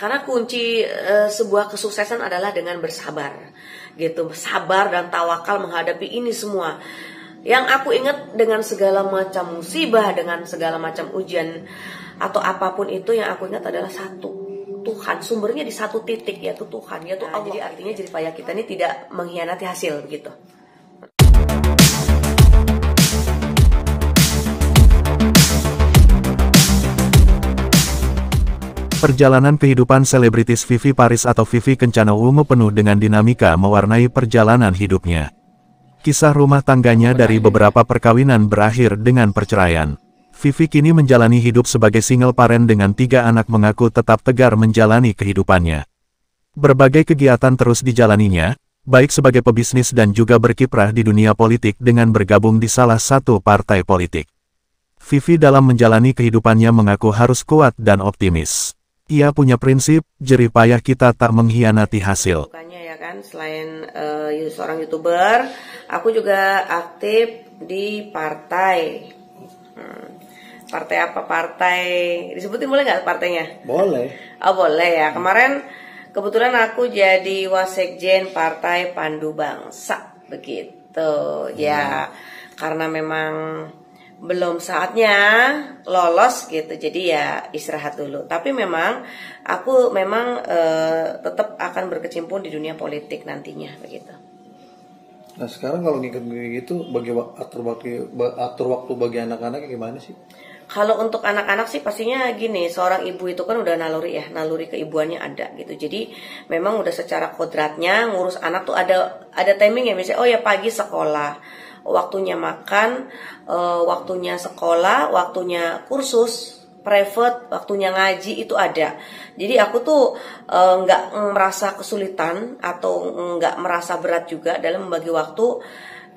Karena kunci sebuah kesuksesan adalah dengan bersabar, gitu. Sabar dan tawakal menghadapi ini semua. Yang aku ingat, dengan segala macam musibah, dengan segala macam ujian atau apapun itu, yang aku ingat adalah satu, Tuhan. Sumbernya di satu titik, yaitu Tuhan, yaitu Allah. Jadi artinya jeripayah kita ini tidak mengkhianati hasil, begitu. Perjalanan kehidupan selebritis Vivi Paris atau Vivi Kencana Ungu penuh dengan dinamika mewarnai perjalanan hidupnya. Kisah rumah tangganya dari beberapa perkawinan berakhir dengan perceraian. Vivi kini menjalani hidup sebagai single parent dengan 3 anak, mengaku tetap tegar menjalani kehidupannya. Berbagai kegiatan terus dijalaninya, baik sebagai pebisnis dan juga berkiprah di dunia politik dengan bergabung di salah satu partai politik. Vivi dalam menjalani kehidupannya mengaku harus kuat dan optimis. Ia punya prinsip, jeripayah kita tak mengkhianati hasil. Bukannya ya kan, selain seorang YouTuber, aku juga aktif di partai. Partai apa? Partai, disebutin boleh nggak partainya? Boleh. Oh boleh ya. Kemarin kebetulan aku jadi wasekjen Partai Pandu Bangsa, begitu. Ya, karena memang belum saatnya lolos gitu, jadi ya istirahat dulu. Tapi memang aku tetap akan berkecimpung di dunia politik nantinya, begitu. Nah sekarang kalau ngikut gitu, atur waktu bagi anak-anak gimana sih? Kalau untuk anak-anak sih pastinya gini, seorang ibu itu kan udah naluri keibuannya ada gitu. Jadi memang udah secara kodratnya ngurus anak tuh ada timing ya, misalnya oh ya pagi sekolah, waktunya makan, waktunya sekolah, waktunya kursus private, waktunya ngaji, itu ada. Jadi aku tuh nggak merasa kesulitan atau nggak merasa berat juga dalam membagi waktu.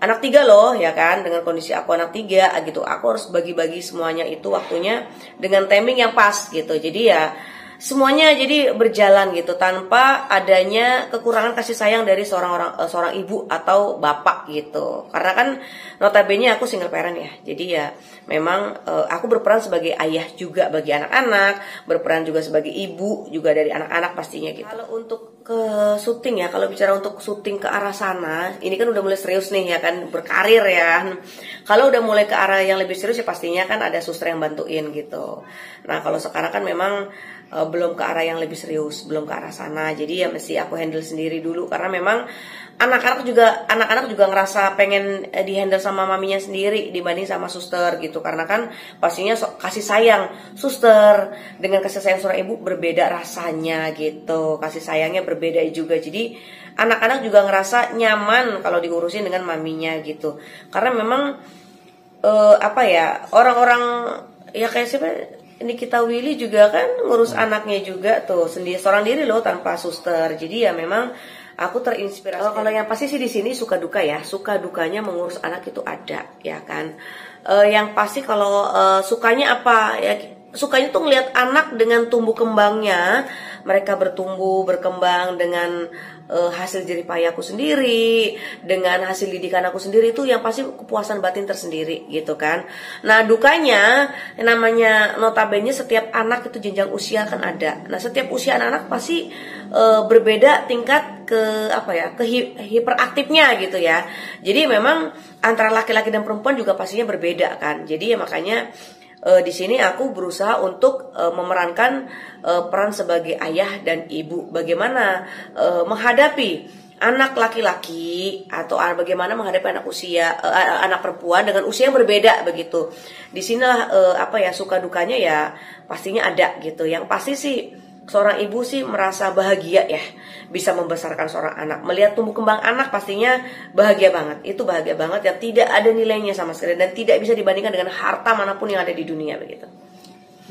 Anak 3 loh ya kan, dengan kondisi aku anak 3 gitu, aku harus bagi-bagi semuanya itu waktunya dengan timing yang pas gitu. Jadi ya semuanya jadi berjalan gitu tanpa adanya kekurangan kasih sayang dari seorang ibu atau bapak gitu. Karena kan notabene aku single parent ya. Jadi ya memang aku berperan sebagai ayah juga bagi anak-anak, berperan juga sebagai ibu juga dari anak-anak pastinya gitu. Kalau untuk ke syuting ya, kalau bicara untuk syuting ke arah sana, ini kan udah mulai serius nih ya kan, berkarir ya. Kalau udah mulai ke arah yang lebih serius ya pastinya kan ada suster yang bantuin gitu. Nah kalau sekarang kan memang belum ke arah yang lebih serius, belum ke arah sana. Jadi ya mesti aku handle sendiri dulu, karena memang anak-anak juga ngerasa pengen dihandle sama maminya sendiri dibanding sama suster gitu. Karena kan pastinya kasih sayang suster dengan kasih sayang seorang ibu berbeda rasanya gitu. Kasih sayangnya berbeda juga. Jadi anak-anak juga ngerasa nyaman kalau diurusin dengan maminya gitu. Karena memang orang-orang ya kayak siapa, Nikita Willy juga kan ngurus anaknya juga tuh sendiri, seorang diri loh tanpa suster. Jadi ya memang aku terinspirasi. Kalau yang pasti sih di sini suka duka ya, suka dukanya mengurus anak itu ada ya kan. Yang pasti kalau sukanya apa ya, sukanya tuh ngelihat anak dengan tumbuh kembangnya, mereka bertumbuh berkembang dengan hasil jeripayahku sendiri, dengan hasil didikan aku sendiri, itu yang pasti kepuasan batin tersendiri gitu kan. Nah dukanya, yang namanya notabene setiap anak itu jenjang usia kan ada. Nah setiap usia anak-anak pasti berbeda tingkat hiperaktifnya gitu ya. Jadi memang antara laki-laki dan perempuan juga pastinya berbeda kan. Jadi ya makanya di sini aku berusaha untuk memerankan peran sebagai ayah dan ibu. Bagaimana menghadapi anak laki-laki atau bagaimana menghadapi anak perempuan dengan usia yang berbeda begitu. Di sinilah suka dukanya ya pastinya ada gitu. Yang pasti sih seorang ibu sih merasa bahagia ya bisa membesarkan seorang anak, melihat tumbuh kembang anak pastinya bahagia banget. Itu bahagia banget yang tidak ada nilainya sama sekali dan tidak bisa dibandingkan dengan harta manapun yang ada di dunia begitu.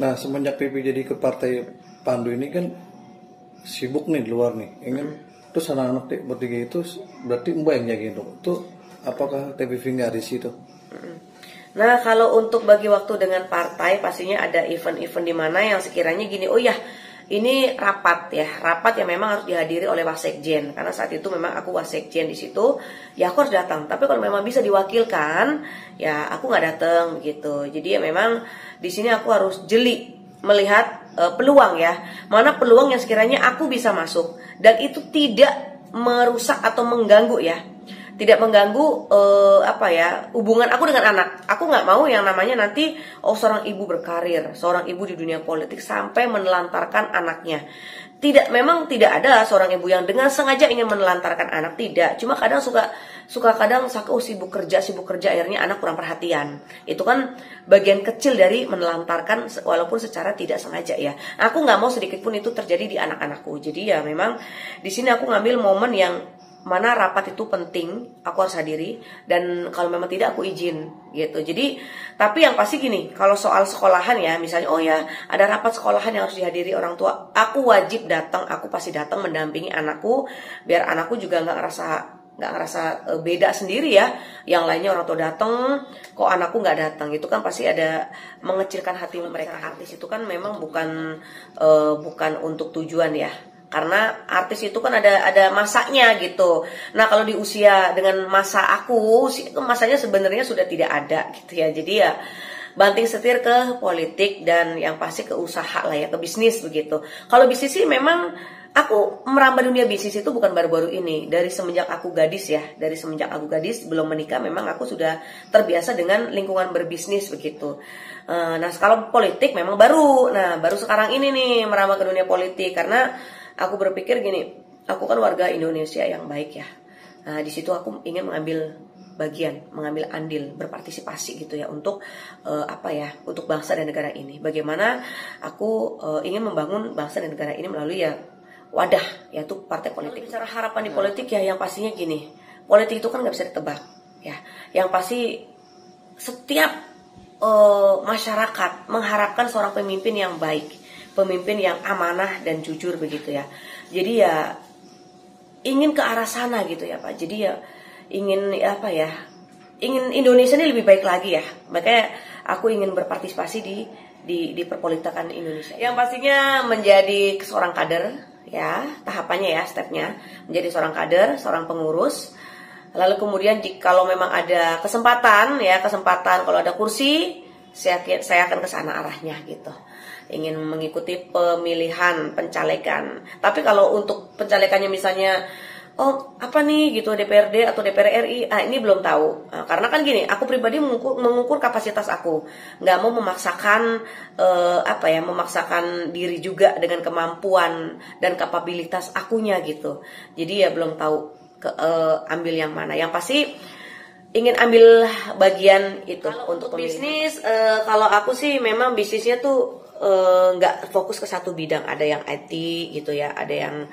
Nah semenjak Vivi jadi ke Partai Pandu ini kan sibuk nih di luar nih, terus anak-anak bertiga itu berarti Mbak yang jagain tuh, apakah Vivi nggak di situ? Nah kalau untuk bagi waktu dengan partai pastinya ada event-event di mana yang sekiranya gini, oh ya ini rapat yang memang harus dihadiri oleh wasekjen, karena saat itu memang aku wasekjen di situ, ya aku harus datang. Tapi kalau memang bisa diwakilkan, ya aku nggak datang begitu. Jadi ya memang di sini aku harus jeli melihat peluang ya, mana peluang yang sekiranya aku bisa masuk dan itu tidak merusak atau mengganggu ya, tidak mengganggu hubungan aku dengan anak. Aku nggak mau yang namanya nanti seorang ibu berkarir, seorang ibu di dunia politik sampai menelantarkan anaknya. Memang tidak ada seorang ibu yang dengan sengaja ingin menelantarkan anak, tidak. Cuma kadang suka kadang sibuk kerja akhirnya anak kurang perhatian. Itu kan bagian kecil dari menelantarkan walaupun secara tidak sengaja ya. Aku nggak mau sedikit pun itu terjadi di anak-anakku. Jadi ya memang di sini aku ngambil momen yang mana rapat itu penting, aku harus hadiri, dan kalau memang tidak aku izin gitu. Jadi tapi yang pasti gini, kalau soal sekolahan ya, misalnya ada rapat sekolahan yang harus dihadiri orang tua, aku wajib datang, aku pasti datang mendampingi anakku biar anakku juga nggak ngerasa beda sendiri ya. Yang lainnya orang tua datang, kok anakku nggak datang, itu kan pasti ada mengecilkan hati mereka. Artis itu kan memang bukan untuk tujuan ya. Karena artis itu kan ada masanya gitu. Nah kalau di usia dengan masa aku itu masanya sebenarnya sudah tidak ada gitu ya. Jadi ya banting setir ke politik dan yang pasti ke usaha lah ya, ke bisnis begitu. Kalau bisnis sih memang aku merambah dunia bisnis itu bukan baru-baru ini. Dari semenjak aku gadis ya, belum menikah memang aku sudah terbiasa dengan lingkungan berbisnis begitu. Nah kalau politik memang baru. Nah baru sekarang ini nih merambah ke dunia politik karena aku berpikir gini, aku kan warga Indonesia yang baik ya. Nah, di situ aku ingin mengambil bagian, mengambil andil, berpartisipasi gitu ya untuk untuk bangsa dan negara ini. Bagaimana aku ingin membangun bangsa dan negara ini melalui ya wadah, yaitu partai politik. Bicara harapan di politik ya, yang pastinya gini, politik itu kan nggak bisa ditebak ya. Yang pasti setiap masyarakat mengharapkan seorang pemimpin yang baik, pemimpin yang amanah dan jujur begitu ya. Jadi ya ingin ke arah sana gitu ya Pak. Jadi ya ingin Indonesia ini lebih baik lagi ya. Makanya aku ingin berpartisipasi di perpolitikan Indonesia. Yang pastinya menjadi seorang kader ya, tahapannya ya, stepnya menjadi seorang kader, seorang pengurus. Lalu kemudian kalau memang ada kesempatan kalau ada kursi, saya akan ke sana arahnya gitu. Ingin mengikuti pemilihan pencalekan. Tapi kalau untuk pencalekannya misalnya apa nih gitu, DPRD atau DPR RI, ini belum tahu. Karena kan gini, aku pribadi mengukur kapasitas aku, nggak mau memaksakan memaksakan diri juga dengan kemampuan dan kapabilitas akunya gitu. Jadi ya belum tahu ambil yang mana. Yang pasti ingin ambil bagian itu. Untuk bisnis, kalau aku sih memang bisnisnya tuh nggak fokus ke satu bidang. Ada yang IT gitu ya, ada yang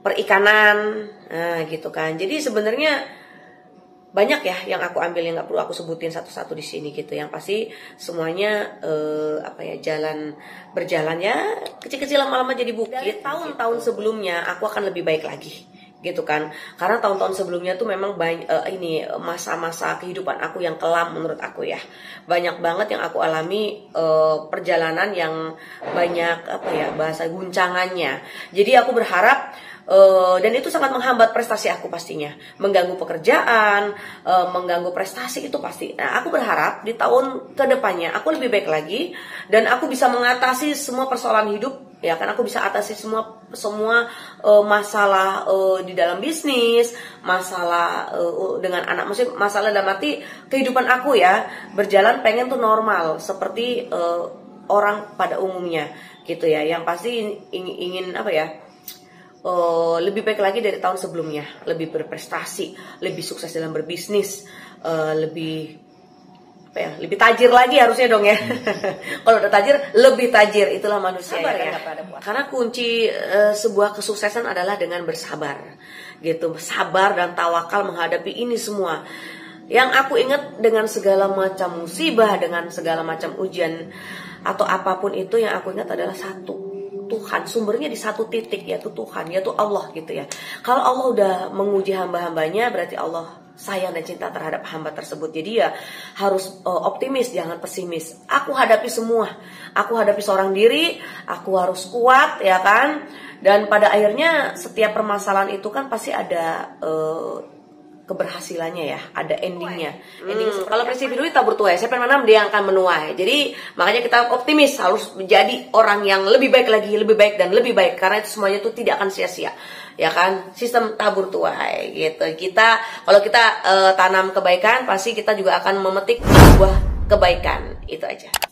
perikanan, gitu kan. Jadi sebenarnya banyak ya yang aku ambil, yang nggak perlu aku sebutin satu-satu di sini gitu. Yang pasti semuanya berjalan ya, kecil-kecil lama-lama jadi bukit. Dari tahun-tahun sebelumnya aku akan lebih baik lagi gitu kan, karena tahun-tahun sebelumnya tuh memang masa-masa kehidupan aku yang kelam menurut aku ya, banyak banget yang aku alami, perjalanan yang banyak bahasa guncangannya. Jadi aku berharap dan itu sangat menghambat prestasi aku pastinya, mengganggu pekerjaan, mengganggu prestasi itu pasti. Nah, aku berharap di tahun kedepannya aku lebih baik lagi dan aku bisa mengatasi semua persoalan hidup ya, kan aku bisa atasi semua masalah di dalam bisnis, masalah dengan anak, maksudnya masalah dalam arti kehidupan aku ya berjalan pengen tuh normal seperti orang pada umumnya gitu ya. Yang pasti ingin lebih baik lagi dari tahun sebelumnya, lebih berprestasi, lebih sukses dalam berbisnis, lebih tajir lagi harusnya dong ya. Kalau udah tajir, lebih tajir. Itulah manusia ya. Karena kunci sebuah kesuksesan adalah dengan bersabar gitu, sabar dan tawakal menghadapi ini semua. Yang aku ingat, dengan segala macam musibah, dengan segala macam ujian atau apapun itu, yang aku ingat adalah satu, Tuhan. Sumbernya di satu titik, yaitu Tuhan, yaitu Allah gitu ya. Kalau Allah udah menguji hamba-hambanya, berarti Allah sayang dan cinta terhadap hamba tersebut. Jadi ya harus optimis, jangan pesimis. Aku hadapi semua, aku hadapi seorang diri, aku harus kuat ya kan. Dan pada akhirnya setiap permasalahan itu kan pasti ada keberhasilannya ya, ada endingnya. Kalau prinsip hidup tabur tuai, siapa yang menanam dia yang akan menuai. Jadi makanya kita optimis harus menjadi orang yang lebih baik lagi, lebih baik dan lebih baik, karena itu semuanya itu tidak akan sia-sia. Ya kan, sistem tabur tuai gitu. Kalau kita tanam kebaikan, pasti kita juga akan memetik buah kebaikan. Itu aja.